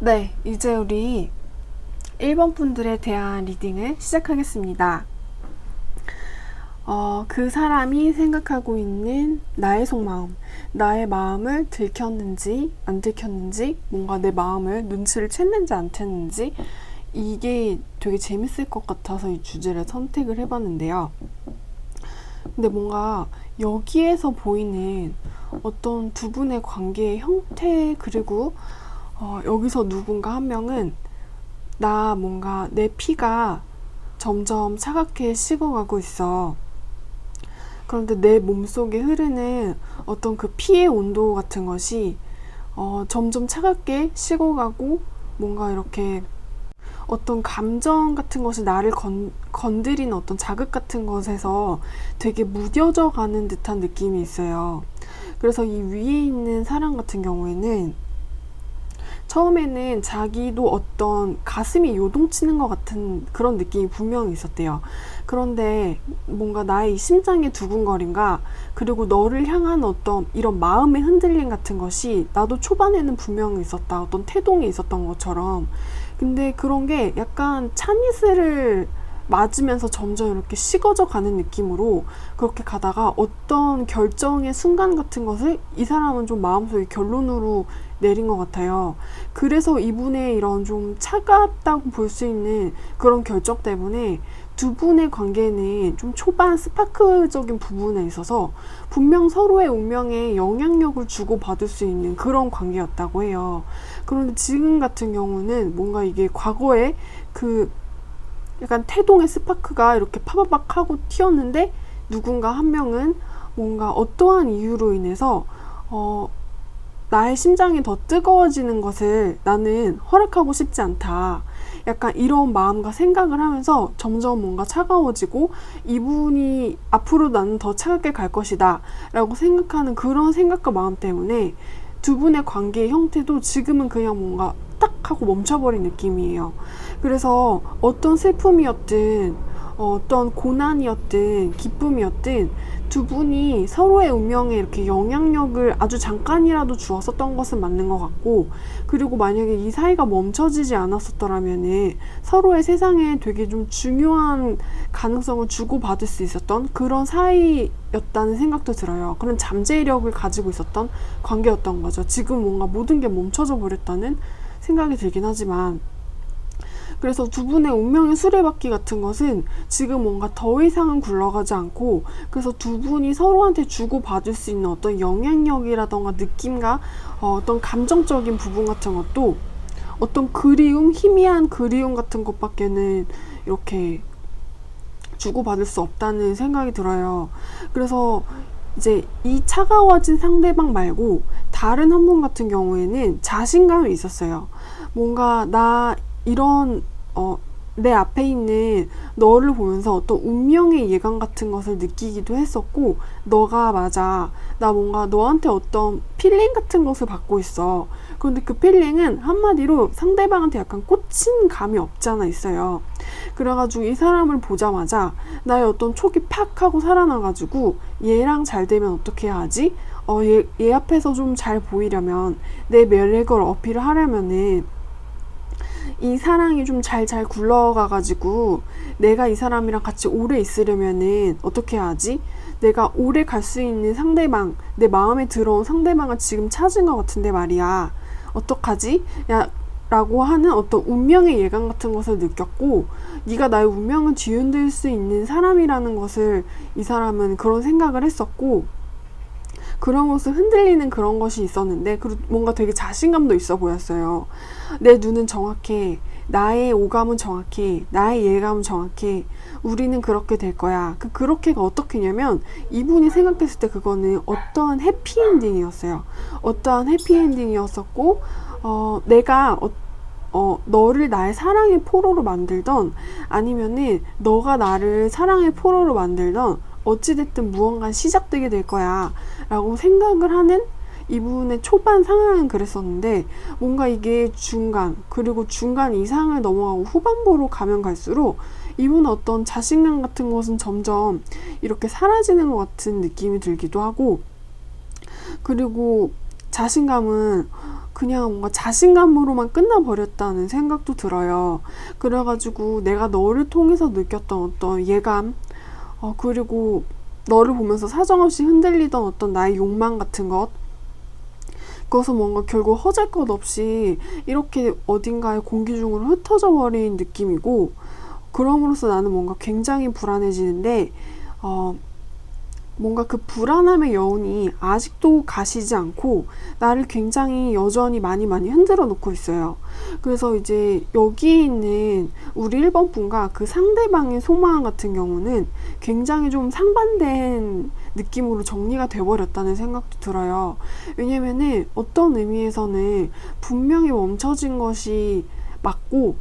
네, 이제 우리 1번 분들에 대한 리딩을 시작하겠습니다. 그 사람이 생각하고 있는 나의 속마음, 나의 마음을 들켰는지 안 들켰는지, 뭔가 내 마음을 눈치를 챘는지 안 챘는지, 이게 되게 재밌을 것 같아서 이 주제를 선택을 해봤는데요. 근데 뭔가 여기에서 보이는 어떤 두 분의 관계의 형태, 그리고 여기서 누군가 한 명은 뭔가 내 피가 점점 차갑게 식어가고 있어. 그런데 내 몸속에 흐르는 어떤 그 피의 온도 같은 것이 점점 차갑게 식어가고, 뭔가 이렇게 어떤 감정 같은 것이 나를 건드리는 어떤 자극 같은 것에서 되게 무뎌져 가는 듯한 느낌이 있어요. 그래서 이 위에 있는 사람 같은 경우에는 처음에는 자기도 어떤 가슴이 요동치는 것 같은 그런 느낌이 분명히 있었대요. 그런데 뭔가 나의 심장의 두근거림과, 그리고 너를 향한 어떤 이런 마음의 흔들림 같은 것이 나도 초반에는 분명히 있었다. 어떤 태동이 있었던 것처럼. 근데 그런 게 약간 찬이슬을 맞으면서 점점 이렇게 식어져 가는 느낌으로 그렇게 가다가 어떤 결정의 순간 같은 것을 이 사람은 좀 마음속에 결론으로 내린 것 같아요. 그래서 이분의 이런 좀 차갑다고 볼 수 있는 그런 결정 때문에 두 분의 관계는 좀 초반 스파크적인 부분에 있어서 분명 서로의 운명에 영향력을 주고받을 수 있는 그런 관계였다고 해요. 그런데 지금 같은 경우는 뭔가 이게 과거에 그 약간 태동의 스파크가 이렇게 파바박 하고 튀었는데, 누군가 한 명은 뭔가 어떠한 이유로 인해서 나의 심장이 더 뜨거워지는 것을 나는 허락하고 싶지 않다. 약간 이런 마음과 생각을 하면서 점점 뭔가 차가워지고, 이분이 앞으로 나는 더 차갑게 갈 것이다 라고 생각하는 그런 생각과 마음 때문에 두 분의 관계의 형태도 지금은 그냥 뭔가 딱 하고 멈춰버린 느낌이에요. 그래서 어떤 슬픔이었든 어떤 고난이었든 기쁨이었든 두 분이 서로의 운명에 이렇게 영향력을 아주 잠깐이라도 주었었던 것은 맞는 것 같고, 그리고 만약에 이 사이가 멈춰지지 않았었더라면은 서로의 세상에 되게 좀 중요한 가능성을 주고받을 수 있었던 그런 사이였다는 생각도 들어요. 그런 잠재력을 가지고 있었던 관계였던 거죠. 지금 뭔가 모든 게 멈춰져 버렸다는 생각이 들긴 하지만, 그래서 두 분의 운명의 수레바퀴 같은 것은 지금 뭔가 더 이상은 굴러가지 않고, 그래서 두 분이 서로한테 주고받을 수 있는 어떤 영향력이라던가 느낌과 어떤 감정적인 부분 같은 것도 어떤 그리움, 희미한 그리움 같은 것밖에는 이렇게 주고받을 수 없다는 생각이 들어요. 그래서 이제 이 차가워진 상대방 말고 다른 한 분 같은 경우에는 자신감이 있었어요. 뭔가 나 이런 내 앞에 있는 너를 보면서 어떤 운명의 예감 같은 것을 느끼기도 했었고, 너가 맞아. 나 뭔가 너한테 어떤 필링 같은 것을 받고 있어. 그런데 그 필링은 한마디로 상대방한테 약간 꽂힌 감이 없잖아 있어요. 그래가지고 이 사람을 보자마자 나의 어떤 촉이 팍 하고 살아나가지고 얘랑 잘 되면 어떻게 해야 하지? 얘 앞에서 좀 잘 보이려면, 내 매력을 어필을 하려면은 이 사랑이 좀 잘 굴러가가지고 내가 이 사람이랑 같이 오래 있으려면은 어떻게 해야 하지? 내가 오래 갈 수 있는 상대방, 내 마음에 들어온 상대방을 지금 찾은 것 같은데 말이야. 어떡하지? 야, 라고 하는 어떤 운명의 예감 같은 것을 느꼈고, 네가 나의 운명을 뒤흔들 수 있는 사람이라는 것을 이 사람은 그런 생각을 했었고, 그런 것을 흔들리는 그런 것이 있었는데, 그리고 뭔가 되게 자신감도 있어 보였어요. 내 눈은 정확해. 나의 오감은 정확해. 나의 예감은 정확해. 우리는 그렇게 될 거야. 그렇게가 어떻게냐면, 이분이 생각했을 때 그거는 어떠한 해피엔딩이었어요. 어떠한 해피엔딩이었었고, 내가 너를 나의 사랑의 포로로 만들던, 아니면은 너가 나를 사랑의 포로로 만들던, 어찌됐든 무언가 시작되게 될 거야 라고 생각을 하는 이분의 초반 상황은 그랬었는데, 뭔가 이게 중간, 그리고 중간 이상을 넘어가고 후반부로 가면 갈수록 이분의 어떤 자신감 같은 것은 점점 이렇게 사라지는 것 같은 느낌이 들기도 하고, 그리고 자신감은 그냥 뭔가 자신감으로만 끝나버렸다는 생각도 들어요. 그래가지고 내가 너를 통해서 느꼈던 어떤 예감, 그리고 너를 보면서 사정없이 흔들리던 어떤 나의 욕망 같은 것, 그것은 뭔가 결국 허잘것없이 이렇게 어딘가에 공기 중으로 흩어져 버린 느낌이고, 그럼으로써 나는 뭔가 굉장히 불안해지는데, 뭔가 그 불안함의 여운이 아직도 가시지 않고 나를 굉장히 여전히 많이 흔들어 놓고 있어요. 그래서 이제 여기 있는 우리 1번 분과 그 상대방의 소망 같은 경우는 굉장히 좀 상반된 느낌으로 정리가 돼버렸다는 생각도 들어요. 왜냐면은 어떤 의미에서는 분명히 멈춰진 것이 맞고,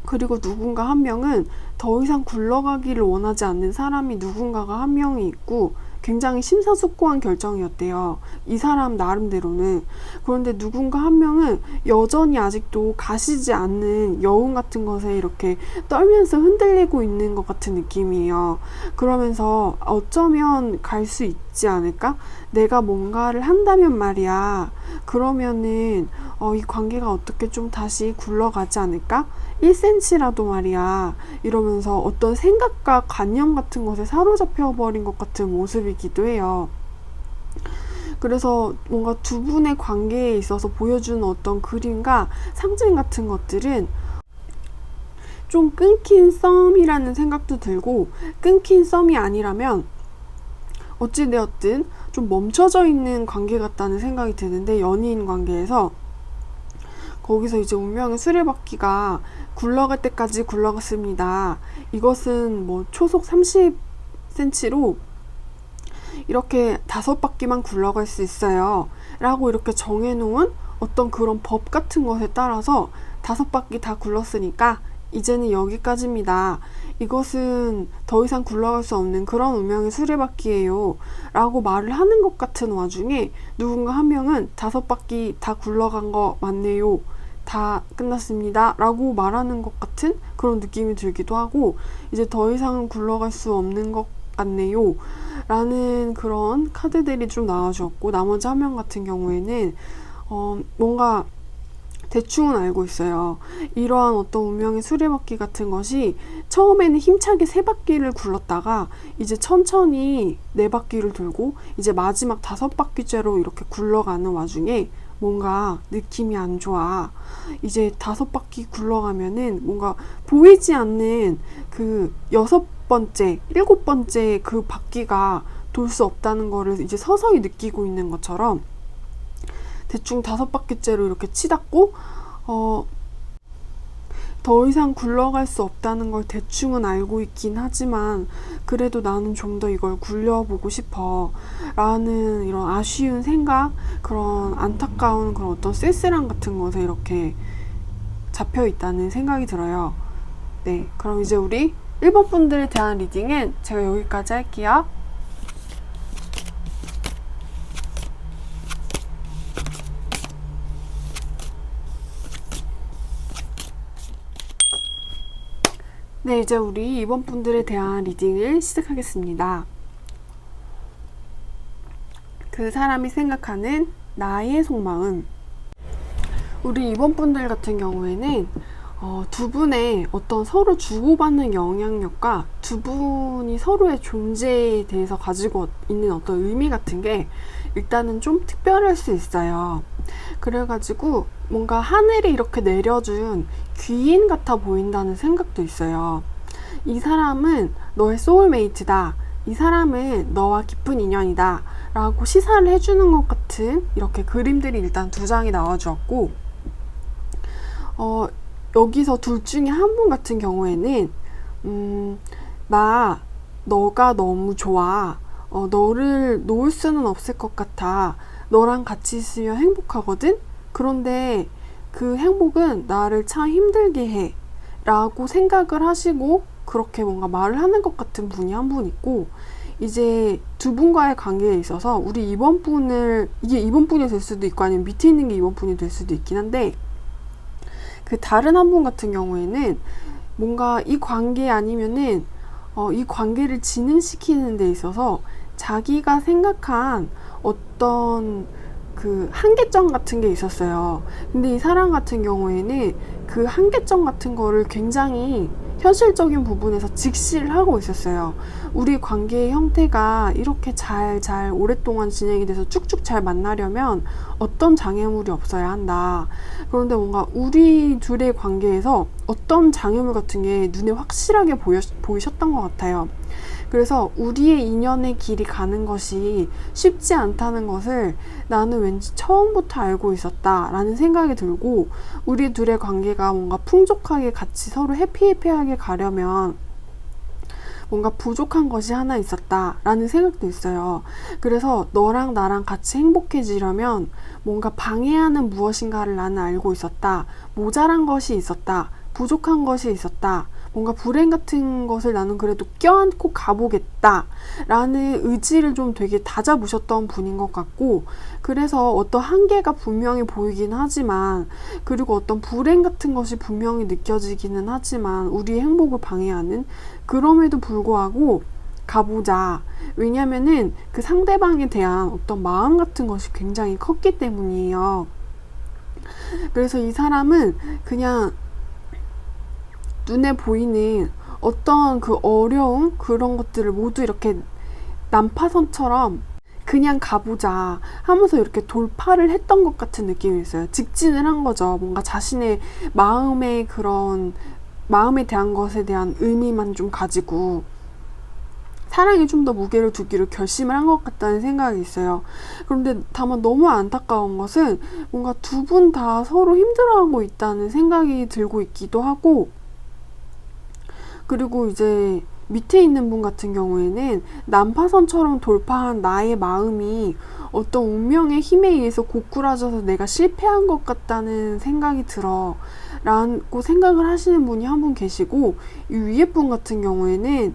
그리고 누군가 한 명은 더 이상 굴러가기를 원하지 않는 사람이 누군가가 한 명이 있고, 굉장히 심사숙고한 결정이었대요. 이 사람 나름대로는. 그런데 누군가 한 명은 여전히 아직도 가시지 않는 여운 같은 것에 이렇게 떨면서 흔들리고 있는 것 같은 느낌이에요. 그러면서 어쩌면 갈 수 있지 않을까? 내가 뭔가를 한다면 말이야. 그러면은 이 관계가 어떻게 좀 다시 굴러가지 않을까? 1cm라도 말이야. 이러면서 어떤 생각과 관념 같은 것에 사로잡혀 버린 것 같은 모습이기도 해요. 그래서 뭔가 두 분의 관계에 있어서 보여주는 어떤 그림과 상징 같은 것들은 좀 끊긴 썸이라는 생각도 들고, 끊긴 썸이 아니라면 어찌되었든 좀 멈춰져 있는 관계 같다는 생각이 드는데, 연인 관계에서 거기서 이제 운명의 수레바퀴가 굴러갈 때까지 굴러갔습니다. 이것은 뭐 초속 30cm로 이렇게 5바퀴만 굴러갈 수 있어요 라고 이렇게 정해놓은 어떤 그런 법 같은 것에 따라서 5바퀴 다 굴렀으니까 이제는 여기까지입니다. 이것은 더 이상 굴러갈 수 없는 그런 운명의 수레바퀴예요 라고 말을 하는 것 같은 와중에, 누군가 한 명은 5바퀴 다 굴러간 거 맞네요, 다 끝났습니다 라고 말하는 것 같은 그런 느낌이 들기도 하고, 이제 더 이상은 굴러갈 수 없는 것 같네요 라는 그런 카드들이 좀 나와주었고, 나머지 한 명 같은 경우에는 뭔가 대충은 알고 있어요. 이러한 어떤 운명의 수레바퀴 같은 것이 처음에는 힘차게 3바퀴를 굴렀다가 이제 천천히 4바퀴를 돌고 이제 마지막 5바퀴째로 이렇게 굴러가는 와중에 뭔가 느낌이 안 좋아. 이제 5바퀴 굴러가면은 뭔가 보이지 않는 그 6번째, 7번째 그 바퀴가 돌 수 없다는 거를 이제 서서히 느끼고 있는 것처럼 대충 5바퀴째로 이렇게 치닫고 더 이상 굴러갈 수 없다는 걸 대충은 알고 있긴 하지만 그래도 나는 좀 더 이걸 굴려보고 싶어 라는 이런 아쉬운 생각, 그런 안타까운 그런 어떤 쓸쓸함 같은 것에 이렇게 잡혀 있다는 생각이 들어요. 네, 그럼 이제 우리 1번 분들에 대한 리딩은 제가 여기까지 할게요. 네, 이제 우리 2번 분들에 대한 리딩을 시작하겠습니다. 그 사람이 생각하는 나의 속마음. 우리 2번 분들 같은 경우에는 두 분의 어떤 서로 주고받는 영향력과 두 분이 서로의 존재에 대해서 가지고 있는 어떤 의미 같은 게 일단은 좀 특별할 수 있어요. 그래가지고 뭔가 하늘이 이렇게 내려준 귀인 같아 보인다는 생각도 있어요. 이 사람은 너의 소울메이트다. 이 사람은 너와 깊은 인연이다. 라고 시사를 해주는 것 같은 이렇게 그림들이 일단 두 장이 나와주었고, 여기서 둘 중에 한 분 같은 경우에는 너가 너무 좋아. 너를 놓을 수는 없을 것 같아. 너랑 같이 있으면 행복하거든? 그런데 그 행복은 나를 참 힘들게 해. 라고 생각을 하시고 그렇게 뭔가 말을 하는 것 같은 분이 한 분 있고, 이제 두 분과의 관계에 있어서 우리 이게 2번 분이 될 수도 있고 아니면 밑에 있는 게 2번 분이 될 수도 있긴 한데, 그 다른 한 분 같은 경우에는 뭔가 이 관계 아니면은 이 관계를 진행시키는 데 있어서 자기가 생각한 어떤 그 한계점 같은 게 있었어요. 근데 이 사람 같은 경우에는 그 한계점 같은 거를 굉장히 현실적인 부분에서 직시를 하고 있었어요. 우리 관계의 형태가 이렇게 잘 오랫동안 진행이 돼서 쭉쭉 잘 만나려면 어떤 장애물이 없어야 한다. 그런데 뭔가 우리 둘의 관계에서 어떤 장애물 같은 게 눈에 확실하게 보이셨던 것 같아요. 그래서 우리의 인연의 길이 가는 것이 쉽지 않다는 것을 나는 왠지 처음부터 알고 있었다라는 생각이 들고, 우리 둘의 관계가 뭔가 풍족하게 같이 서로 해피하게 가려면 뭔가 부족한 것이 하나 있었다라는 생각도 있어요. 그래서 너랑 나랑 같이 행복해지려면 뭔가 방해하는 무엇인가를 나는 알고 있었다. 모자란 것이 있었다. 부족한 것이 있었다. 뭔가 불행 같은 것을 나는 그래도 껴안고 가보겠다 라는 의지를 좀 되게 다잡으셨던 분인 것 같고, 그래서 어떤 한계가 분명히 보이긴 하지만, 그리고 어떤 불행 같은 것이 분명히 느껴지기는 하지만 우리의 행복을 방해하는, 그럼에도 불구하고 가보자. 왜냐면은 그 상대방에 대한 어떤 마음 같은 것이 굉장히 컸기 때문이에요. 그래서 이 사람은 그냥 눈에 보이는 어떤 그 어려움, 그런 것들을 모두 이렇게 난파선처럼 그냥 가보자 하면서 이렇게 돌파를 했던 것 같은 느낌이 있어요. 직진을 한 거죠. 뭔가 자신의 마음에 대한 것에 대한 의미만 좀 가지고 사랑에 좀 더 무게를 두기로 결심을 한 것 같다는 생각이 있어요. 그런데 다만 너무 안타까운 것은 뭔가 두 분 다 서로 힘들어하고 있다는 생각이 들고 있기도 하고, 그리고 이제 밑에 있는 분 같은 경우에는 난파선처럼 돌파한 나의 마음이 어떤 운명의 힘에 의해서 고꾸라져서 내가 실패한 것 같다는 생각이 들어 라고 생각을 하시는 분이 한 분 계시고, 이 위에 분 같은 경우에는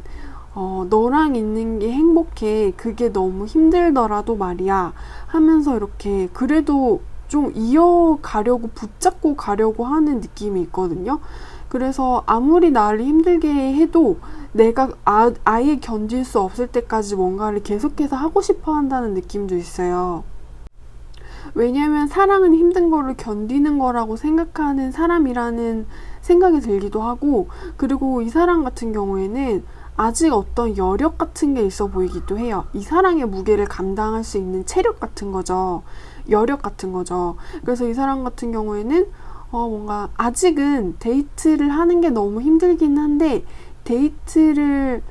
너랑 있는 게 행복해, 그게 너무 힘들더라도 말이야 하면서 이렇게 그래도 좀 이어가려고 붙잡고 가려고 하는 느낌이 있거든요. 그래서 아무리 나를 힘들게 해도 내가 아예 견딜 수 없을 때까지 뭔가를 계속해서 하고 싶어 한다는 느낌도 있어요. 왜냐면 사랑은 힘든 거를 견디는 거라고 생각하는 사람이라는 생각이 들기도 하고, 그리고 이 사람 같은 경우에는 아직 어떤 여력 같은 게 있어 보이기도 해요. 이 사랑의 무게를 감당할 수 있는 체력 같은 거죠. 여력 같은 거죠. 그래서 이 사람 같은 경우에는 뭔가 아직은 데이트를 하는 게 너무 힘들긴 한데 데이트를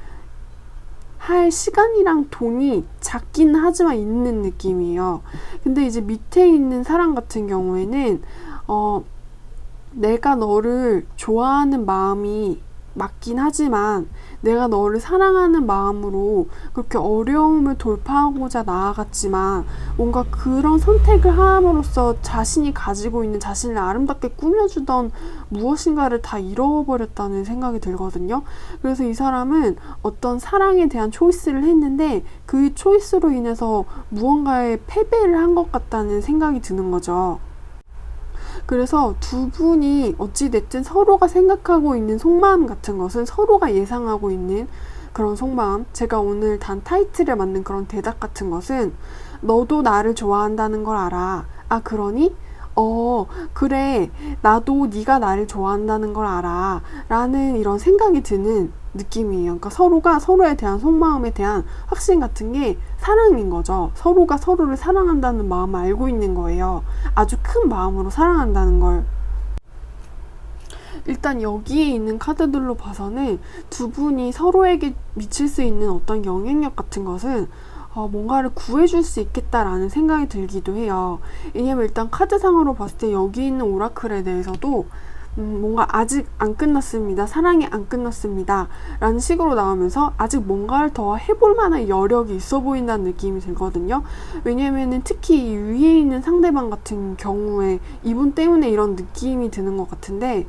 할 시간이랑 돈이 작긴 하지만 있는 느낌이에요. 근데 이제 밑에 있는 사람 같은 경우에는 내가 너를 좋아하는 마음이 맞긴 하지만 내가 너를 사랑하는 마음으로 그렇게 어려움을 돌파하고자 나아갔지만 뭔가 그런 선택을 함으로써 자신이 가지고 있는 자신을 아름답게 꾸며주던 무엇인가를 다 잃어버렸다는 생각이 들거든요. 그래서 이 사람은 어떤 사랑에 대한 초이스를 했는데 그 초이스로 인해서 무언가에 패배를 한 것 같다는 생각이 드는 거죠. 그래서 두 분이 어찌됐든 서로가 생각하고 있는 속마음 같은 것은 서로가 예상하고 있는 그런 속마음, 제가 오늘 단 타이틀에 맞는 그런 대답 같은 것은 너도 나를 좋아한다는 걸 알아. 아, 그러니? 그래. 나도 네가 나를 좋아한다는 걸 알아. 라는 이런 생각이 드는 느낌이에요. 그러니까 서로가 서로에 대한 속마음에 대한 확신 같은 게 사랑인 거죠. 서로가 서로를 사랑한다는 마음을 알고 있는 거예요. 아주 큰 마음으로 사랑한다는 걸. 일단 여기에 있는 카드들로 봐서는 두 분이 서로에게 미칠 수 있는 어떤 영향력 같은 것은 뭔가를 구해줄 수 있겠다라는 생각이 들기도 해요. 왜냐면 일단 카드상으로 봤을 때 여기 있는 오라클에 대해서도 뭔가 아직 안 끝났습니다. 사랑이 안 끝났습니다. 라는 식으로 나오면서 아직 뭔가를 더 해볼 만한 여력이 있어 보인다는 느낌이 들거든요. 왜냐면은 특히 이 위에 있는 상대방 같은 경우에 이분 때문에 이런 느낌이 드는 것 같은데,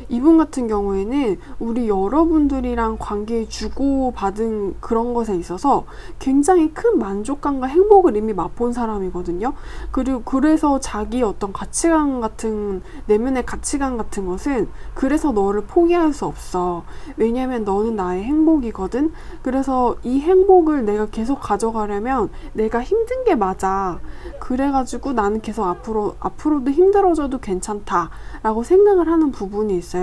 이분 같은 경우에는 우리 여러분들이랑 관계 주고받은 그런 것에 있어서 굉장히 큰 만족감과 행복을 이미 맛본 사람이거든요. 그리고 그래서 자기 어떤 가치관 같은, 내면의 가치관 같은 것은 그래서 너를 포기할 수 없어. 왜냐면 너는 나의 행복이거든. 그래서 이 행복을 내가 계속 가져가려면 내가 힘든 게 맞아. 그래가지고 나는 계속 앞으로도 힘들어져도 괜찮다 라고 생각을 하는 부분이 있어요.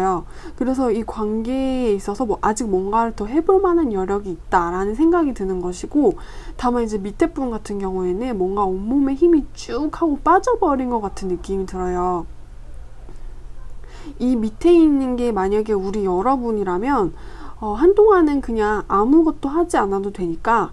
그래서 이 관계에 있어서 아직 뭔가를 더 해볼 만한 여력이 있다라는 생각이 드는 것이고, 다만 이제 밑에 분 같은 경우에는 뭔가 온몸에 힘이 쭉 하고 빠져버린 것 같은 느낌이 들어요. 이 밑에 있는 게 만약에 우리 여러분이라면 한동안은 그냥 아무것도 하지 않아도 되니까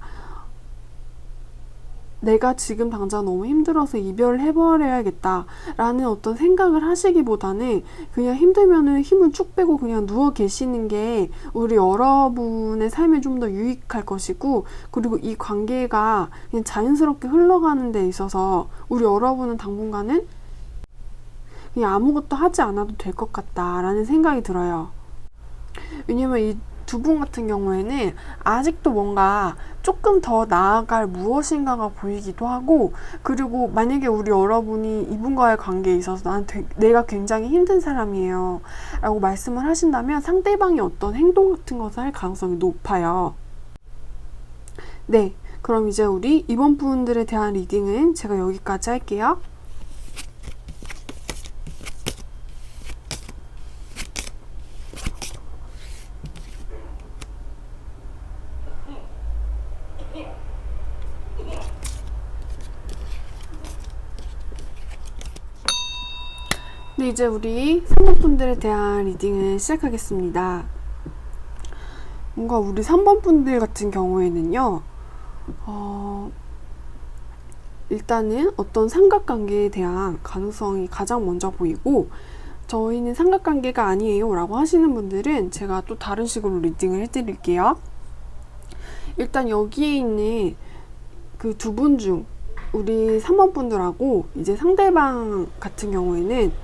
내가 지금 당장 너무 힘들어서 이별을 해버려야겠다 라는 어떤 생각을 하시기보다는 그냥 힘들면은 힘을 쭉 빼고 그냥 누워 계시는 게 우리 여러분의 삶에 좀 더 유익할 것이고, 그리고 이 관계가 그냥 자연스럽게 흘러가는 데 있어서 우리 여러분은 당분간은 그냥 아무것도 하지 않아도 될 것 같다라는 생각이 들어요. 왜냐면 이 두 분 같은 경우에는 아직도 뭔가 조금 더 나아갈 무엇인가가 보이기도 하고, 그리고 만약에 우리 여러분이 이분과의 관계에 있어서 내가 굉장히 힘든 사람이에요 라고 말씀을 하신다면 상대방이 어떤 행동 같은 것을 할 가능성이 높아요. 네, 그럼 이제 우리 이번 분들에 대한 리딩은 제가 여기까지 할게요. 네, 이제 우리 3번 분들에 대한 리딩을 시작하겠습니다. 뭔가 우리 3번 분들 같은 경우에는요, 일단은 어떤 삼각관계에 대한 가능성이 가장 먼저 보이고, 저희는 삼각관계가 아니에요 라고 하시는 분들은 제가 또 다른 식으로 리딩을 해드릴게요. 일단 여기에 있는 그 두 분 중 우리 3번 분들하고 이제 상대방 같은 경우에는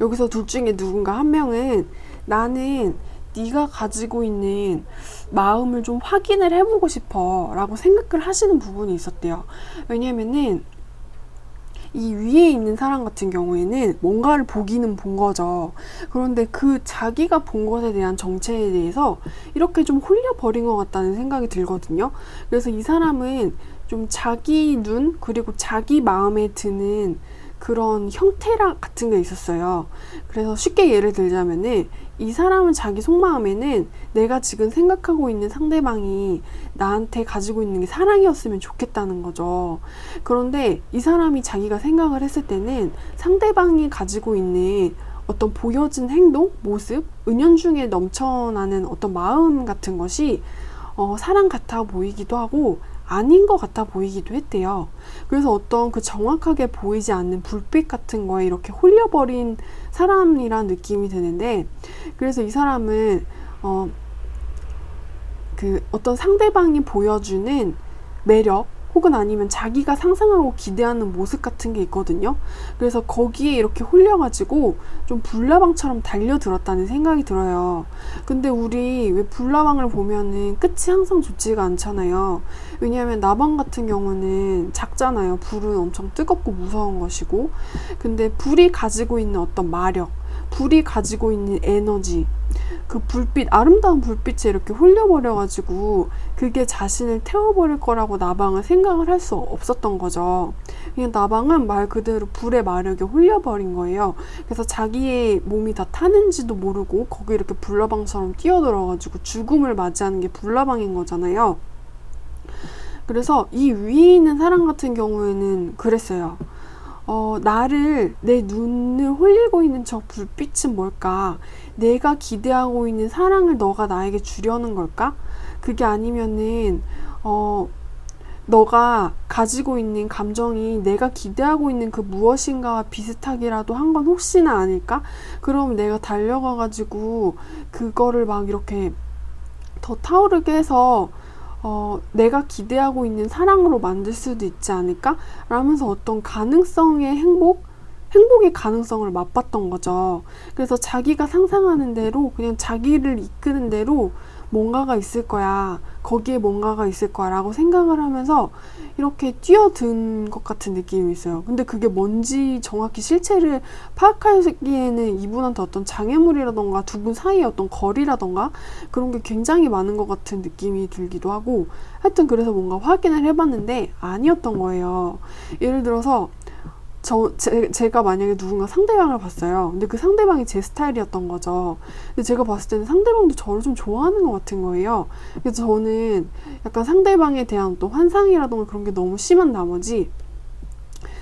여기서 둘 중에 누군가 한 명은 나는 네가 가지고 있는 마음을 좀 확인을 해보고 싶어 라고 생각을 하시는 부분이 있었대요. 왜냐면은 이 위에 있는 사람 같은 경우에는 뭔가를 보기는 본 거죠. 그런데 그 자기가 본 것에 대한 정체에 대해서 이렇게 좀 홀려버린 것 같다는 생각이 들거든요. 그래서 이 사람은 좀 자기 눈 그리고 자기 마음에 드는 그런 형태랑 같은 게 있었어요. 그래서 쉽게 예를 들자면은 이 사람은 자기 속마음에는 내가 지금 생각하고 있는 상대방이 나한테 가지고 있는 게 사랑이었으면 좋겠다는 거죠. 그런데 이 사람이 자기가 생각을 했을 때는 상대방이 가지고 있는 어떤 보여진 행동, 모습, 은연중에 넘쳐나는 어떤 마음 같은 것이 사랑 같아 보이기도 하고 아닌 것 같아 보이기도 했대요. 그래서 어떤 그 정확하게 보이지 않는 불빛 같은 거에 이렇게 홀려버린 사람이란 느낌이 드는데, 그래서 이 사람은 그 어떤 상대방이 보여주는 매력 혹은 아니면 자기가 상상하고 기대하는 모습 같은 게 있거든요. 그래서 거기에 이렇게 홀려가지고 좀 불나방처럼 달려들었다는 생각이 들어요. 근데 우리 왜 불나방을 보면은 끝이 항상 좋지가 않잖아요. 왜냐하면 나방 같은 경우는 작잖아요. 불은 엄청 뜨겁고 무서운 것이고, 근데 불이 가지고 있는 어떤 마력, 불이 가지고 있는 에너지, 그 불빛, 아름다운 불빛에 이렇게 홀려버려가지고 그게 자신을 태워버릴 거라고 나방은 생각을 할 수 없었던 거죠. 그냥 나방은 말 그대로 불의 마력에 홀려버린 거예요. 그래서 자기의 몸이 다 타는지도 모르고 거기 이렇게 불나방처럼 뛰어들어가지고 죽음을 맞이하는 게 불나방인 거잖아요. 그래서 이 위에 있는 사람 같은 경우에는 그랬어요. 나를, 내 눈을 홀리고 있는 저 불빛은 뭘까? 내가 기대하고 있는 사랑을 너가 나에게 주려는 걸까? 그게 아니면은, 너가 가지고 있는 감정이 내가 기대하고 있는 그 무엇인가와 비슷하기라도 한 건 혹시나 아닐까? 그럼 내가 달려가가지고 그거를 막 이렇게 더 타오르게 해서 내가 기대하고 있는 사랑으로 만들 수도 있지 않을까? 라면서 어떤 가능성의 행복의 가능성을 맛봤던 거죠. 그래서 자기가 상상하는 대로 그냥 자기를 이끄는 대로 뭔가가 있을 거야. 거기에 뭔가가 있을 거야 라고 생각을 하면서 이렇게 뛰어든 것 같은 느낌이 있어요. 근데 그게 뭔지 정확히 실체를 파악하기에는 이분한테 어떤 장애물이라던가 두 분 사이의 어떤 거리라던가 그런 게 굉장히 많은 것 같은 느낌이 들기도 하고, 하여튼 그래서 뭔가 확인을 해봤는데 아니었던 거예요. 예를 들어서 제가 만약에 누군가 상대방을 봤어요. 근데 그 상대방이 제 스타일이었던 거죠. 근데 제가 봤을 때는 상대방도 저를 좀 좋아하는 것 같은 거예요. 그래서 저는 약간 상대방에 대한 또 환상이라던가 그런 게 너무 심한 나머지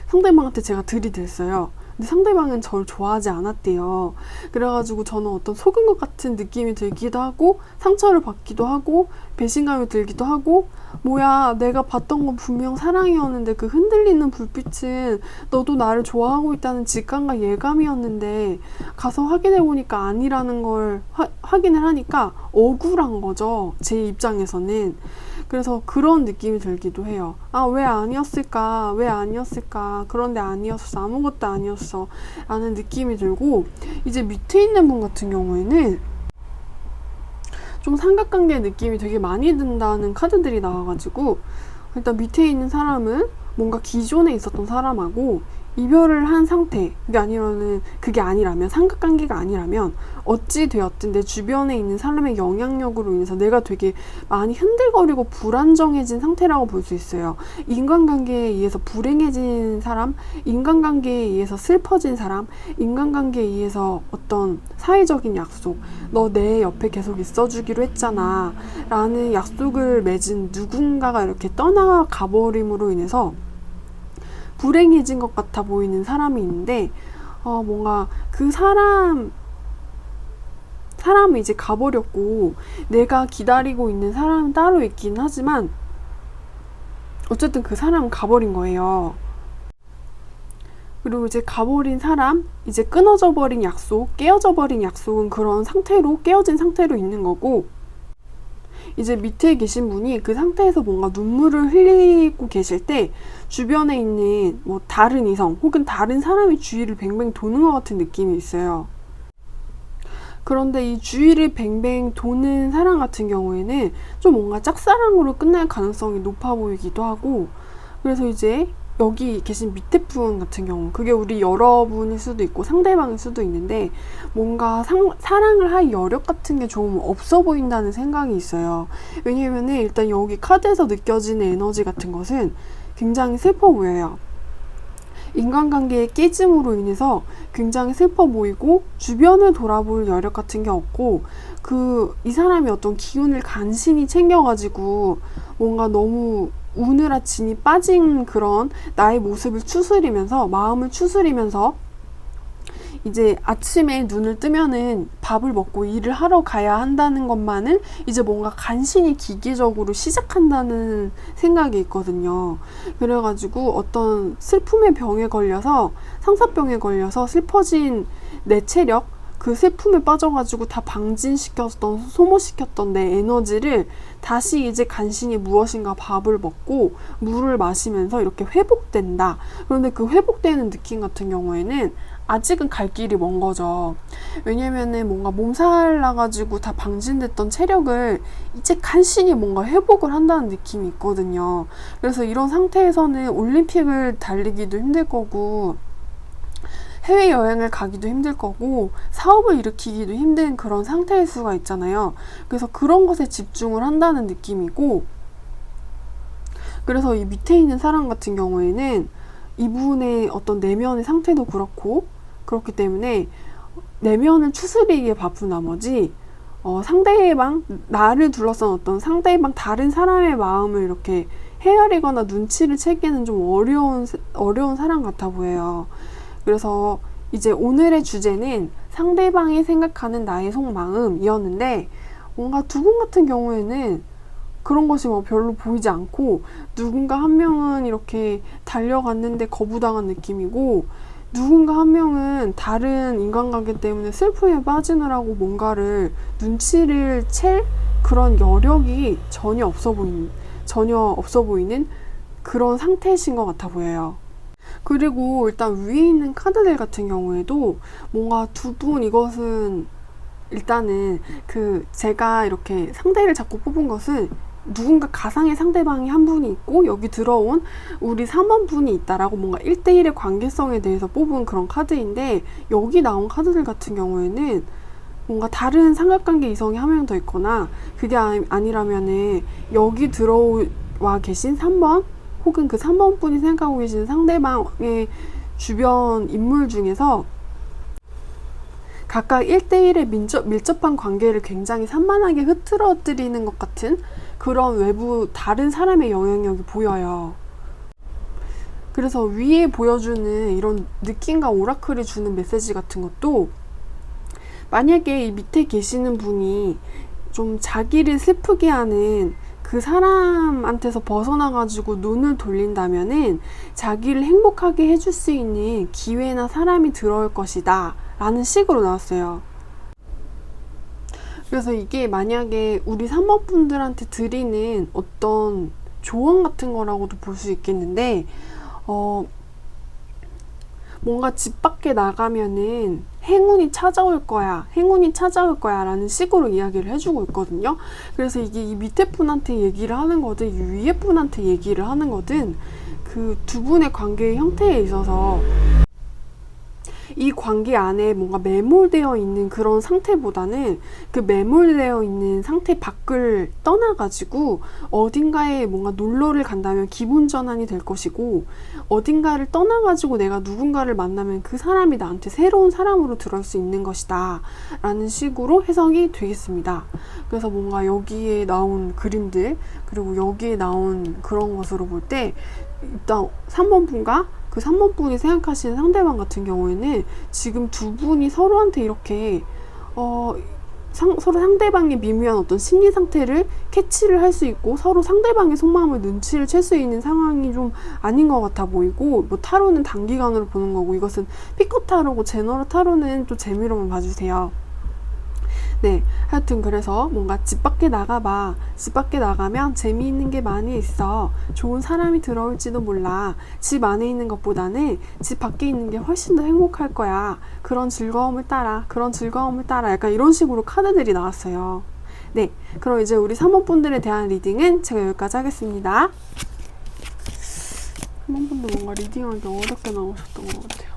상대방한테 제가 들이댔어요. 근데 상대방은 저를 좋아하지 않았대요. 그래가지고 저는 어떤 속은 것 같은 느낌이 들기도 하고 상처를 받기도 하고 배신감이 들기도 하고, 뭐야, 내가 봤던 건 분명 사랑이었는데 그 흔들리는 불빛은 너도 나를 좋아하고 있다는 직감과 예감이었는데 가서 확인해보니까 아니라는 걸 확인을 하니까 억울한 거죠, 제 입장에서는. 그래서 그런 느낌이 들기도 해요. 아, 왜 아니었을까? 왜 아니었을까? 그런데 아니었어. 아무것도 아니었어. 라는 느낌이 들고, 이제 밑에 있는 분 같은 경우에는 좀 삼각관계 느낌이 되게 많이 든다는 카드들이 나와가지고, 일단 밑에 있는 사람은 뭔가 기존에 있었던 사람하고 이별을 한 상태, 그게 아니라면, 삼각관계가 아니라면 어찌 되었든 내 주변에 있는 사람의 영향력으로 인해서 내가 되게 많이 흔들거리고 불안정해진 상태라고 볼 수 있어요. 인간관계에 의해서 불행해진 사람, 인간관계에 의해서 슬퍼진 사람, 인간관계에 의해서 어떤 사회적인 약속, 너 내 옆에 계속 있어주기로 했잖아 라는 약속을 맺은 누군가가 이렇게 떠나가 버림으로 인해서 불행해진 것 같아 보이는 사람이 있는데, 뭔가 그 사람은 이제 가버렸고 내가 기다리고 있는 사람은 따로 있긴 하지만 어쨌든 그 사람은 가버린 거예요. 그리고 이제 가버린 사람, 이제 끊어져 버린 약속, 깨어져 버린 약속은 그런 상태로, 깨어진 상태로 있는 거고, 이제 밑에 계신 분이 그 상태에서 뭔가 눈물을 흘리고 계실 때 주변에 있는 뭐 다른 이성 혹은 다른 사람이 주위를 뱅뱅 도는 것 같은 느낌이 있어요. 그런데 이 주위를 뱅뱅 도는 사람 같은 경우에는 좀 뭔가 짝사랑으로 끝날 가능성이 높아 보이기도 하고, 그래서 이제 여기 계신 밑에 분 같은 경우, 그게 우리 여러분일 수도 있고 상대방일 수도 있는데 뭔가 사랑을 할 여력 같은 게 좀 없어 보인다는 생각이 있어요. 왜냐면은 일단 여기 카드에서 느껴지는 에너지 같은 것은 굉장히 슬퍼 보여요. 인간관계의 깨짐으로 인해서 굉장히 슬퍼 보이고 주변을 돌아볼 여력 같은 게 없고, 이 사람이 어떤 기운을 간신히 챙겨가지고 뭔가 너무 우느라 진이 빠진 그런 나의 모습을 추스리면서, 마음을 추스리면서 이제 아침에 눈을 뜨면은 밥을 먹고 일을 하러 가야 한다는 것만은 이제 뭔가 간신히 기계적으로 시작한다는 생각이 있거든요. 그래가지고 어떤 슬픔의 병에 걸려서, 상사병에 걸려서 슬퍼진 내 체력, 그 슬픔에 빠져가지고 다 방진시켰던, 소모시켰던 내 에너지를 다시 이제 간신히 무엇인가 밥을 먹고 물을 마시면서 이렇게 회복된다. 그런데 그 회복되는 느낌 같은 경우에는 아직은 갈 길이 먼 거죠. 왜냐면은 뭔가 몸살 나가지고 다 방진됐던 체력을 이제 간신히 뭔가 회복을 한다는 느낌이 있거든요. 그래서 이런 상태에서는 올림픽을 달리기도 힘들 거고, 해외여행을 가기도 힘들 거고, 사업을 일으키기도 힘든 그런 상태일 수가 있잖아요. 그래서 그런 것에 집중을 한다는 느낌이고, 그래서 이 밑에 있는 사람 같은 경우에는 이분의 어떤 내면의 상태도 그렇기 때문에 내면을 추스리기에 바쁜 나머지 상대방, 나를 둘러싼 어떤 상대방 다른 사람의 마음을 이렇게 헤아리거나 눈치를 채기는 좀 어려운 사람 같아 보여요. 그래서 이제 오늘의 주제는 상대방이 생각하는 나의 속마음이었는데, 뭔가 두 분 같은 경우에는 그런 것이 뭐 별로 보이지 않고, 누군가 한 명은 이렇게 달려갔는데 거부당한 느낌이고, 누군가 한 명은 다른 인간관계 때문에 슬픔에 빠지느라고 뭔가를 눈치를 챌 그런 여력이 전혀 없어 보이는 그런 상태이신 것 같아 보여요. 그리고 일단 위에 있는 카드들 같은 경우에도 뭔가 두 분, 이것은 일단은 제가 이렇게 상대를 자꾸 뽑은 것은 누군가 가상의 상대방이 한 분이 있고 여기 들어온 우리 3번 분이 있다라고 뭔가 1대1의 관계성에 대해서 뽑은 그런 카드인데, 여기 나온 카드들 같은 경우에는 뭔가 다른 삼각관계 이성이 한 명 더 있거나, 그게 아니라면은 여기 들어와 계신 3번 혹은 그 3번 분이 생각하고 계시는 상대방의 주변 인물 중에서 각각 1대1의 밀접한 관계를 굉장히 산만하게 흐트러뜨리는 것 같은 그런 외부 다른 사람의 영향력이 보여요. 그래서 위에 보여주는 이런 느낌과 오라클이 주는 메시지 같은 것도, 만약에 이 밑에 계시는 분이 좀 자기를 슬프게 하는 그 사람한테서 벗어나가지고 눈을 돌린다면은 자기를 행복하게 해줄 수 있는 기회나 사람이 들어올 것이다 라는 식으로 나왔어요. 그래서 이게 만약에 우리 3번 분들한테 드리는 어떤 조언 같은 거라고도 볼 수 있겠는데, 뭔가 집 밖에 나가면은 행운이 찾아올 거야 라는 식으로 이야기를 해주고 있거든요. 그래서 이게 이 밑에 분한테 얘기를 하는 거든 이 위에 분한테 얘기를 하는 거든, 그 두 분의 관계의 형태에 있어서 이 관계 안에 뭔가 매몰되어 있는 그런 상태보다는 그 매몰되어 있는 상태 밖을 떠나가지고 어딘가에 뭔가 놀러를 간다면 기분 전환이 될 것이고, 어딘가를 떠나가지고 내가 누군가를 만나면 그 사람이 나한테 새로운 사람으로 들어올 수 있는 것이다 라는 식으로 해석이 되겠습니다. 그래서 뭔가 여기에 나온 그림들, 그리고 여기에 나온 그런 것으로 볼 때, 일단 3번 분과 그 3번 분이 생각하시는 상대방 같은 경우에는 지금 두 분이 서로한테 이렇게 서로 상대방의 미묘한 어떤 심리 상태를 캐치를 할 수 있고, 서로 상대방의 속마음을 눈치를 챌 수 있는 상황이 좀 아닌 것 같아 보이고, 뭐 타로는 단기간으로 보는 거고, 이것은 피커 타로고 제너럴 타로는 또 재미로만 봐주세요. 네, 하여튼 그래서 뭔가 집 밖에 나가봐. 집 밖에 나가면 재미있는 게 많이 있어. 좋은 사람이 들어올지도 몰라. 집 안에 있는 것보다는 집 밖에 있는 게 훨씬 더 행복할 거야. 그런 즐거움을 따라. 약간 이런 식으로 카드들이 나왔어요. 네, 그럼 이제 우리 3번 분들에 대한 리딩은 제가 여기까지 하겠습니다. 3번 분들 뭔가 리딩하기 어렵게 나오셨던 것 같아요.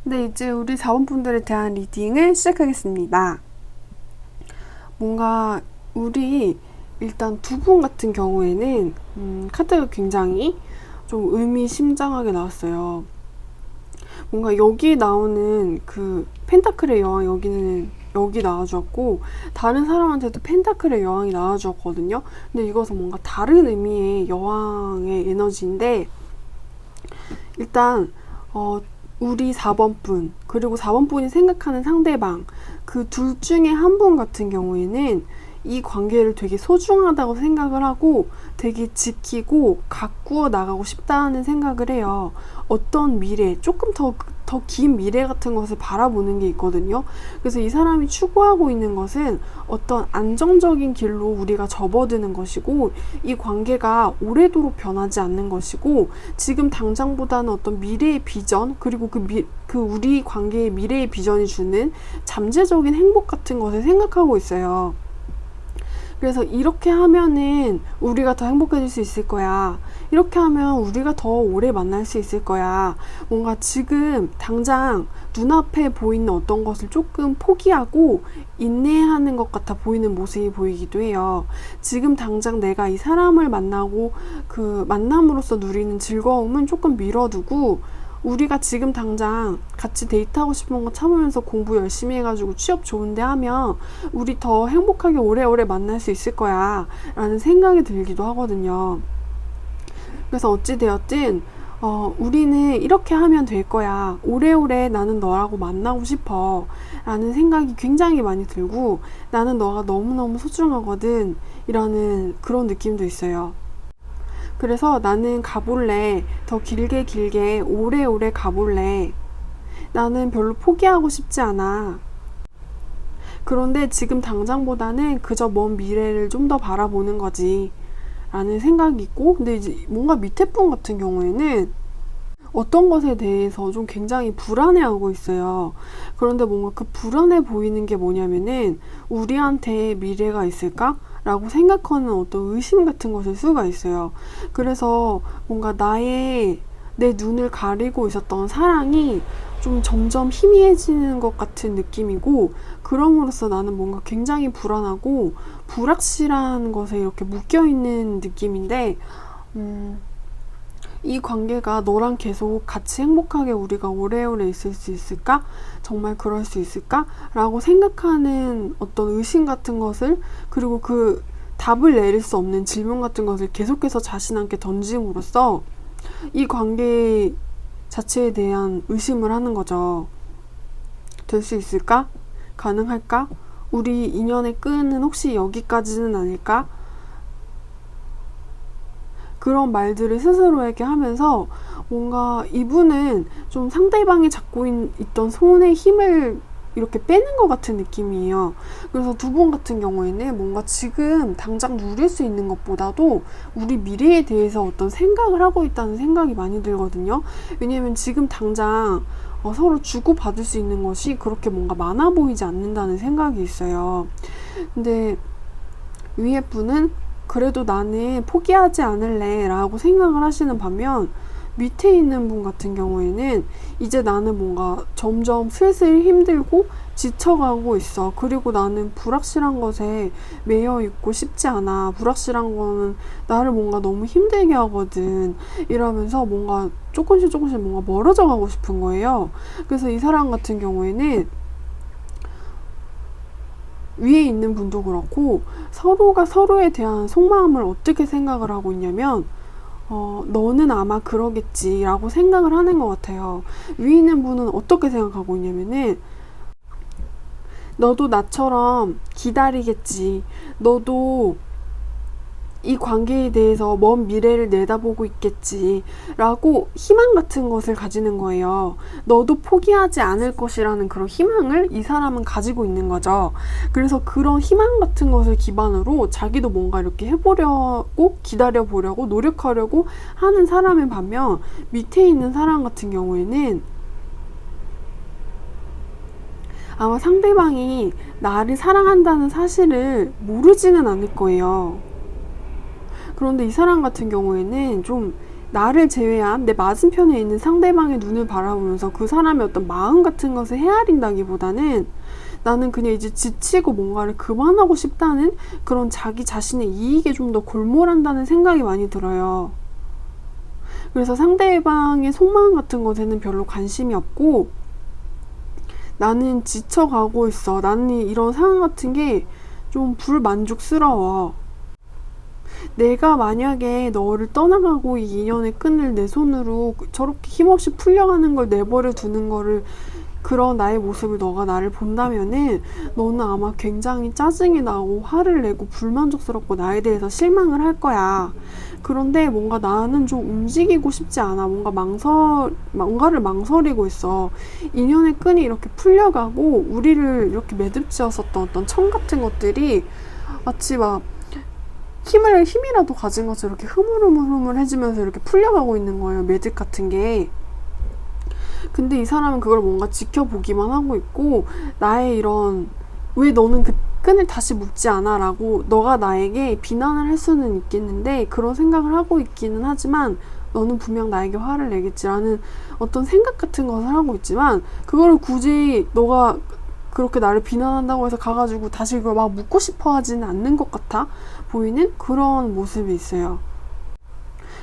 네, 이제 우리 4번 분들에 대한 리딩을 시작하겠습니다. 뭔가 우리 일단 두 분 같은 경우에는 카드가 굉장히 좀 의미심장하게 나왔어요. 뭔가 여기 나오는 그 펜타클의 여왕, 여기는 역이 나와주었고 다른 사람한테도 펜타클의 여왕이 나와주었거든요. 근데 이것은 뭔가 다른 의미의 여왕의 에너지인데 일단 우리 4번 분 그리고 4번 분이 생각하는 상대방 그 둘 중에 한 분 같은 경우에는 이 관계를 되게 소중하다고 생각을 하고 되게 지키고 가꾸어 나가고 싶다는 생각을 해요. 어떤 미래, 조금 더 긴 미래 같은 것을 바라보는 게 있거든요. 그래서 이 사람이 추구하고 있는 것은 어떤 안정적인 길로 우리가 접어드는 것이고 이 관계가 오래도록 변하지 않는 것이고 지금 당장보다는 어떤 미래의 비전 그리고 그 우리 관계의 미래의 비전이 주는 잠재적인 행복 같은 것을 생각하고 있어요. 그래서 이렇게 하면은 우리가 더 행복해질 수 있을 거야. 이렇게 하면 우리가 더 오래 만날 수 있을 거야. 뭔가 지금 당장 눈앞에 보이는 어떤 것을 조금 포기하고 인내하는 것 같아 보이는 모습이 보이기도 해요. 지금 당장 내가 이 사람을 만나고 그 만남으로써 누리는 즐거움은 조금 미뤄두고 우리가 지금 당장 같이 데이트하고 싶은 거 참으면서 공부 열심히 해가지고 취업 좋은데 하면 우리 더 행복하게 오래오래 만날 수 있을 거야 라는 생각이 들기도 하거든요. 그래서 어찌되었든 우리는 이렇게 하면 될 거야. 오래오래 나는 너라고 만나고 싶어 라는 생각이 굉장히 많이 들고 나는 너가 너무너무 소중하거든 이라는 그런 느낌도 있어요. 그래서 나는 가볼래. 더 길게 오래오래 가볼래. 나는 별로 포기하고 싶지 않아. 그런데 지금 당장보다는 그저 먼 미래를 좀 더 바라보는 거지 라는 생각이 있고 근데 이제 뭔가 밑에 분 같은 경우에는 어떤 것에 대해서 좀 굉장히 불안해하고 있어요. 그런데 뭔가 그 불안해 보이는 게 뭐냐면은 우리한테 미래가 있을까? 라고 생각하는 어떤 의심 같은 것일 수가 있어요. 그래서 뭔가 내 눈을 가리고 있었던 사랑이 좀 점점 희미해지는 것 같은 느낌이고 그럼으로써 나는 뭔가 굉장히 불안하고 불확실한 것에 이렇게 묶여있는 느낌인데 이 관계가 너랑 계속 같이 행복하게 우리가 오래오래 있을 수 있을까? 정말 그럴 수 있을까? 라고 생각하는 어떤 의심 같은 것을 그리고 그 답을 내릴 수 없는 질문 같은 것을 계속해서 자신한테 던짐으로써 이 관계 자체에 대한 의심을 하는 거죠. 될 수 있을까? 가능할까? 우리 인연의 끈은 혹시 여기까지는 아닐까? 그런 말들을 스스로에게 하면서 뭔가 이분은 좀 상대방이 잡고 있던 손의 힘을 이렇게 빼는 것 같은 느낌이에요. 그래서 두 분 같은 경우에는 뭔가 지금 당장 누릴 수 있는 것보다도 우리 미래에 대해서 어떤 생각을 하고 있다는 생각이 많이 들거든요. 왜냐면 지금 당장 서로 주고받을 수 있는 것이 그렇게 뭔가 많아 보이지 않는다는 생각이 있어요. 근데 위에 분은 그래도 나는 포기하지 않을래 라고 생각을 하시는 반면 밑에 있는 분 같은 경우에는 이제 나는 뭔가 점점 슬슬 힘들고 지쳐가고 있어. 그리고 나는 불확실한 것에 매여 있고 싶지 않아. 불확실한 거는 나를 뭔가 너무 힘들게 하거든. 이러면서 뭔가 조금씩 뭔가 멀어져 가고 싶은 거예요. 그래서 이 사람 같은 경우에는 위에 있는 분도 그렇고 서로가 서로에 대한 속마음을 어떻게 생각을 하고 있냐면 너는 아마 그러겠지 라고 생각을 하는 것 같아요. 위에 있는 분은 어떻게 생각하고 있냐면은 너도 나처럼 기다리겠지. 너도 이 관계에 대해서 먼 미래를 내다보고 있겠지 라고 희망 같은 것을 가지는 거예요. 너도 포기하지 않을 것이라는 그런 희망을 이 사람은 가지고 있는 거죠. 그래서 그런 희망 같은 것을 기반으로 자기도 뭔가 이렇게 해보려고 기다려보려고 노력하려고 하는 사람의 반면 밑에 있는 사람 같은 경우에는 아마 상대방이 나를 사랑한다는 사실을 모르지는 않을 거예요. 그런데 이 사람 같은 경우에는 좀 나를 제외한 내 맞은편에 있는 상대방의 눈을 바라보면서 그 사람의 어떤 마음 같은 것을 헤아린다기보다는 나는 그냥 이제 지치고 뭔가를 그만하고 싶다는 그런 자기 자신의 이익에 좀 더 골몰한다는 생각이 많이 들어요. 그래서 상대방의 속마음 같은 것에는 별로 관심이 없고 나는 지쳐가고 있어. 나는 이런 상황 같은 게 좀 불만족스러워. 내가 만약에 너를 떠나가고 이 인연의 끈을 내 손으로 저렇게 힘없이 풀려가는 걸 내버려 두는 거를, 그런 나의 모습을 너가 나를 본다면은 너는 아마 굉장히 짜증이 나고 화를 내고 불만족스럽고 나에 대해서 실망을 할 거야. 그런데 뭔가 나는 좀 움직이고 싶지 않아. 뭔가를 망설이고 있어. 인연의 끈이 이렇게 풀려가고 우리를 이렇게 매듭지었었던 어떤 청 같은 것들이 마치 막 힘이라도 가진 것처럼 이렇게 흐물흐물해지면서 이렇게 풀려가고 있는 거예요. 매듭 같은 게. 근데 이 사람은 그걸 뭔가 지켜보기만 하고 있고, 나의 이런, 왜 너는 그 끈을 다시 묶지 않아? 라고 너가 나에게 비난을 할 수는 있겠는데, 그런 생각을 하고 있기는 하지만 너는 분명 나에게 화를 내겠지라는 어떤 생각 같은 것을 하고 있지만, 그거를 굳이 너가 그렇게 나를 비난한다고 해서 가가지고 다시 그걸 막 묻고 싶어 하지는 않는 것 같아 보이는 그런 모습이 있어요.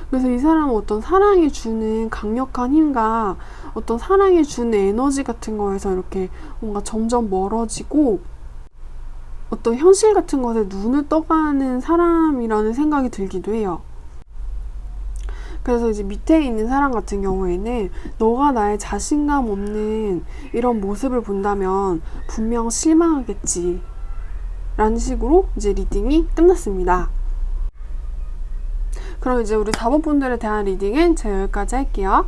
그래서 이 사람은 어떤 사랑이 주는 강력한 힘과 어떤 사랑이 주는 에너지 같은 거에서 이렇게 뭔가 점점 멀어지고 어떤 현실 같은 것에 눈을 떠가는 사람이라는 생각이 들기도 해요. 그래서 이제 밑에 있는 사람 같은 경우에는 너가 나의 자신감 없는 이런 모습을 본다면 분명 실망하겠지 라는 식으로 이제 리딩이 끝났습니다. 그럼 이제 우리 4번 분들에 대한 리딩은 제가 여기까지 할게요.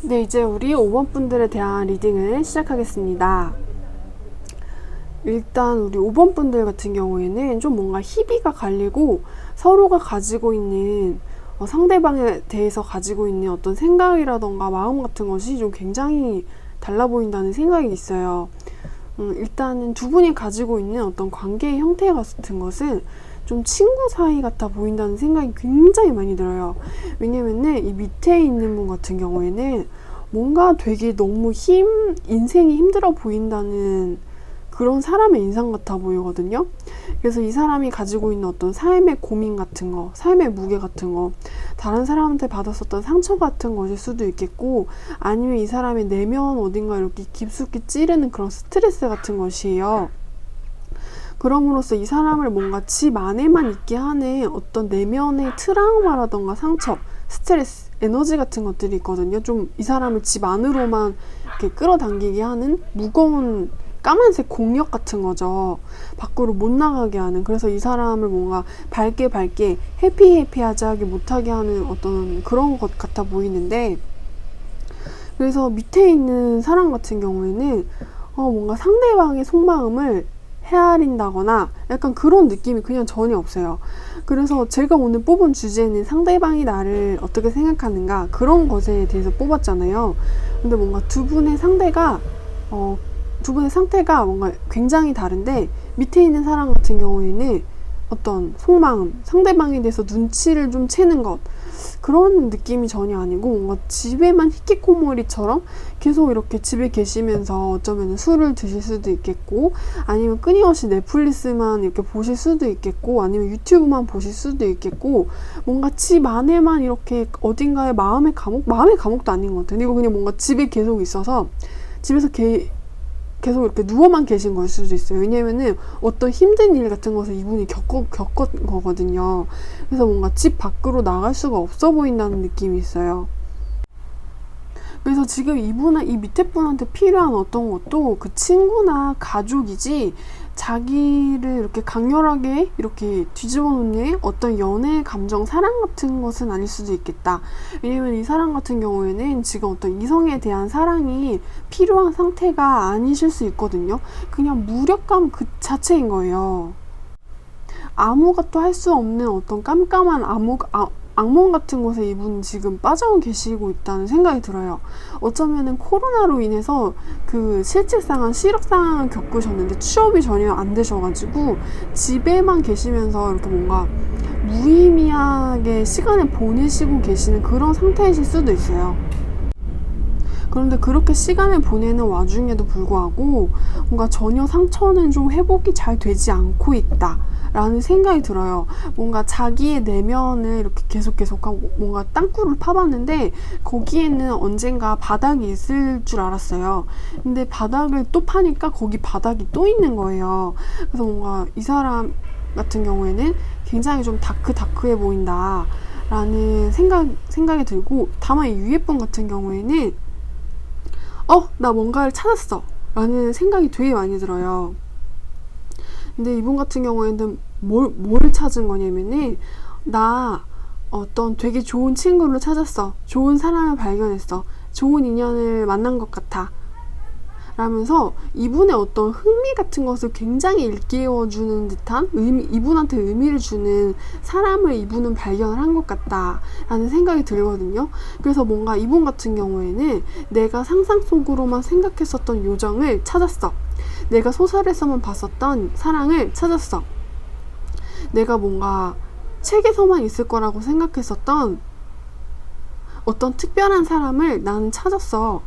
네, 이제 우리 5번 분들에 대한 리딩을 시작하겠습니다. 일단 우리 5번 분들 같은 경우에는 좀 뭔가 희비가 갈리고 서로가 가지고 있는 상대방에 대해서 가지고 있는 어떤 생각이라던가 마음 같은 것이 좀 굉장히 달라 보인다는 생각이 있어요. 일단은 두 분이 가지고 있는 어떤 관계의 형태 같은 것은 좀 친구 사이 같아 보인다는 생각이 굉장히 많이 들어요. 왜냐면은 이 밑에 있는 분 같은 경우에는 뭔가 되게 너무 인생이 힘들어 보인다는 그런 사람의 인상 같아 보이거든요. 그래서 이 사람이 가지고 있는 어떤 삶의 고민 같은 거, 삶의 무게 같은 거, 다른 사람한테 받았었던 상처 같은 것일 수도 있겠고, 아니면 이 사람의 내면 어딘가 이렇게 깊숙이 찌르는 그런 스트레스 같은 것이에요. 그럼으로써 이 사람을 뭔가 집 안에만 있게 하는 어떤 내면의 트라우마라던가 상처, 스트레스, 에너지 같은 것들이 있거든요. 좀 이 사람을 집 안으로만 이렇게 끌어당기게 하는 무거운 까만색 공력 같은 거죠. 밖으로 못 나가게 하는. 그래서 이 사람을 뭔가 밝게 해피하게 못하게 하는 어떤 그런 것 같아 보이는데, 그래서 밑에 있는 사람 같은 경우에는 뭔가 상대방의 속마음을 헤아린다거나 약간 그런 느낌이 그냥 전혀 없어요. 그래서 제가 오늘 뽑은 주제는 상대방이 나를 어떻게 생각하는가, 그런 것에 대해서 뽑았잖아요. 근데 뭔가 두 분의 상태가 뭔가 굉장히 다른데, 밑에 있는 사람 같은 경우에는 어떤 속마음, 상대방에 대해서 눈치를 좀 채는 것, 그런 느낌이 전혀 아니고 뭔가 집에만 히키코모리처럼 계속 이렇게 집에 계시면서 어쩌면 술을 드실 수도 있겠고, 아니면 끊임없이 넷플릭스만 이렇게 보실 수도 있겠고, 아니면 유튜브만 보실 수도 있겠고, 뭔가 집 안에만 이렇게 어딘가에 마음의 감옥도 아닌 것 같아요. 이거 그냥 뭔가 집에 계속 있어서 집에서 계속 이렇게 누워만 계신 걸 수도 있어요. 왜냐면은 어떤 힘든 일 같은 것을 이분이 겪은 거거든요. 그래서 뭔가 집 밖으로 나갈 수가 없어 보인다는 느낌이 있어요. 그래서 지금 이 밑에 분한테 필요한 어떤 것도 그 친구나 가족이지, 자기를 이렇게 강렬하게 이렇게 뒤집어 놓는 어떤 연애, 감정, 사랑 같은 것은 아닐 수도 있겠다. 왜냐면 이 사람 같은 경우에는 지금 어떤 이성에 대한 사랑이 필요한 상태가 아니실 수 있거든요. 그냥 무력감 그 자체인 거예요. 아무것도 할 수 없는 어떤 깜깜한 악몽 같은 곳에 이분 지금 빠져 계시고 있다는 생각이 들어요. 어쩌면은 코로나로 인해서 그 실직상한 실업상황을 겪으셨는데 취업이 전혀 안 되셔가지고 집에만 계시면서 이렇게 뭔가 무의미하게 시간을 보내시고 계시는 그런 상태이실 수도 있어요. 그런데 그렇게 시간을 보내는 와중에도 불구하고 뭔가 전혀 상처는 좀 회복이 잘 되지 않고 있다 라는 생각이 들어요. 뭔가 자기의 내면을 이렇게 계속하고 뭔가 땅굴을 파봤는데 거기에는 언젠가 바닥이 있을 줄 알았어요. 근데 바닥을 또 파니까 거기 바닥이 또 있는 거예요. 그래서 뭔가 이 사람 같은 경우에는 굉장히 좀 다크해 보인다 라는 생각이 들고, 다만 이 유예분 같은 경우에는 나 뭔가를 찾았어 라는 생각이 되게 많이 들어요. 근데 이분 같은 경우에는 뭘 찾은 거냐면은, 나 어떤 되게 좋은 친구를 찾았어, 좋은 사람을 발견했어, 좋은 인연을 만난 것 같아 라면서 이분의 어떤 흥미 같은 것을 굉장히 일깨워주는 듯한 이분한테 의미를 주는 사람을 이분은 발견을 한 것 같다 라는 생각이 들거든요. 그래서 뭔가 이분 같은 경우에는 내가 상상 속으로만 생각했었던 요정을 찾았어, 내가 소설에서만 봤었던 사랑을 찾았어, 내가 뭔가 책에서만 있을 거라고 생각했었던 어떤 특별한 사람을 나는 찾았어.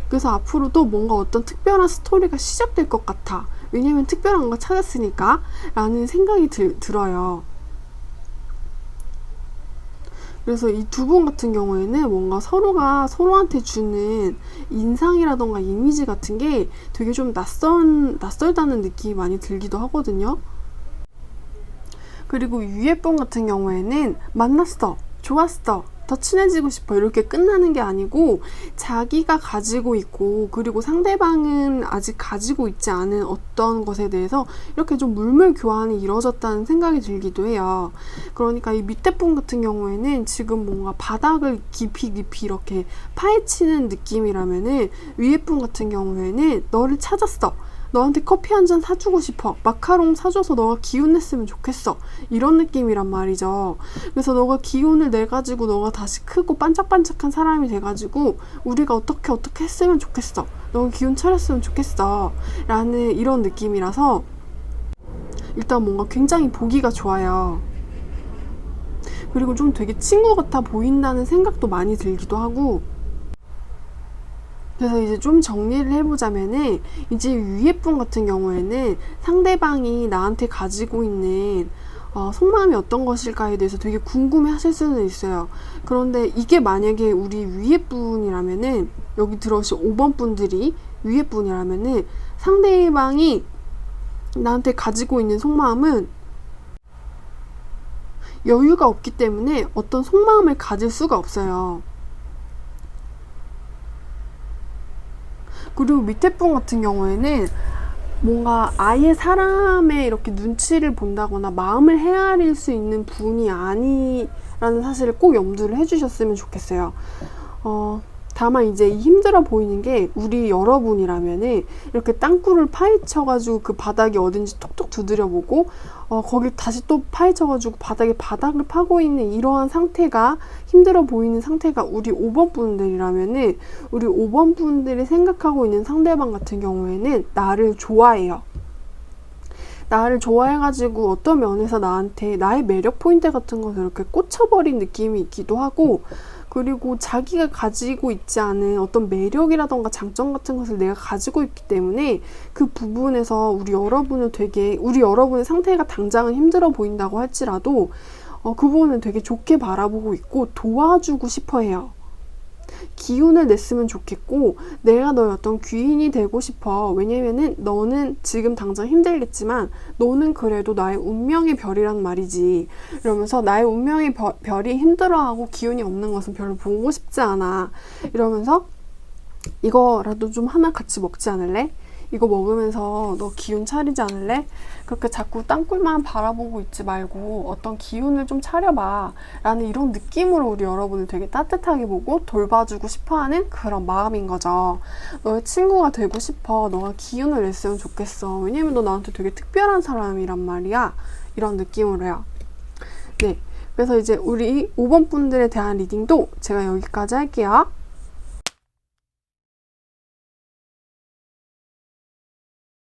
그래서 앞으로도 뭔가 어떤 특별한 스토리가 시작될 것 같아, 왜냐면 특별한 걸 찾았으니까 라는 생각이 들어요. 그래서 이 두 분 같은 경우에는 뭔가 서로가 서로한테 주는 인상이라던가 이미지 같은 게 되게 좀 낯설다는 느낌이 많이 들기도 하거든요. 그리고 유예분 같은 경우에는 만났어, 좋았어, 더 친해지고 싶어 이렇게 끝나는 게 아니고, 자기가 가지고 있고 그리고 상대방은 아직 가지고 있지 않은 어떤 것에 대해서 이렇게 좀 물물 교환이 이루어졌다는 생각이 들기도 해요. 그러니까 이 밑에 분 같은 경우에는 지금 뭔가 바닥을 깊이 이렇게 파헤치는 느낌이라면은, 위에 분 같은 경우에는 너를 찾았어, 너한테 커피 한 잔 사주고 싶어, 마카롱 사줘서 너가 기운 냈으면 좋겠어, 이런 느낌이란 말이죠. 그래서 너가 기운을 내가지고 너가 다시 크고 반짝반짝한 사람이 돼가지고 우리가 어떻게 했으면 좋겠어, 너가 기운 차렸으면 좋겠어 라는 이런 느낌이라서 일단 뭔가 굉장히 보기가 좋아요. 그리고 좀 되게 친구 같아 보인다는 생각도 많이 들기도 하고, 그래서 이제 좀 정리를 해보자면은, 이제 위에분 같은 경우에는 상대방이 나한테 가지고 있는 속마음이 어떤 것일까에 대해서 되게 궁금해 하실 수는 있어요. 그런데 이게 만약에 우리 위에분이라면은, 여기 들어오신 5번 분들이 위에분이라면은, 상대방이 나한테 가지고 있는 속마음은 여유가 없기 때문에 어떤 속마음을 가질 수가 없어요. 그리고 밑에 분 같은 경우에는 뭔가 아예 사람의 이렇게 눈치를 본다거나 마음을 헤아릴 수 있는 분이 아니라는 사실을 꼭 염두를 해주셨으면 좋겠어요. 다만 이제 이 힘들어 보이는 게, 우리 여러분이라면은 이렇게 땅굴을 파헤쳐가지고 그 바닥이 어딘지 톡톡 두드려보고 거길 다시 또 파헤쳐가지고 바닥을 파고 있는 이러한 상태가, 힘들어 보이는 상태가 우리 5번 분들이라면은, 우리 5번 분들이 생각하고 있는 상대방 같은 경우에는 나를 좋아해요. 나를 좋아해가지고 어떤 면에서 나한테 나의 매력 포인트 같은 것을 이렇게 꽂혀버린 느낌이 있기도 하고, 그리고 자기가 가지고 있지 않은 어떤 매력이라던가 장점 같은 것을 내가 가지고 있기 때문에 그 부분에서 우리 여러분의 상태가 당장은 힘들어 보인다고 할지라도 그 부분은 되게 좋게 바라보고 있고 도와주고 싶어 해요. 기운을 냈으면 좋겠고, 내가 너의 어떤 귀인이 되고 싶어. 왜냐면은 너는 지금 당장 힘들겠지만 너는 그래도 나의 운명의 별이란 말이지. 이러면서 나의 운명의 별이 힘들어하고 기운이 없는 것은 별로 보고 싶지 않아. 이러면서 이거라도 좀 하나 같이 먹지 않을래? 이거 먹으면서 너 기운 차리지 않을래? 그렇게 자꾸 땅굴만 바라보고 있지 말고 어떤 기운을 좀 차려봐 라는 이런 느낌으로 우리 여러분을 되게 따뜻하게 보고 돌봐주고 싶어하는 그런 마음인 거죠. 너의 친구가 되고 싶어. 너가 기운을 냈으면 좋겠어. 왜냐면 너 나한테 되게 특별한 사람이란 말이야. 이런 느낌으로요. 네, 그래서 이제 우리 5번 분들에 대한 리딩도 제가 여기까지 할게요.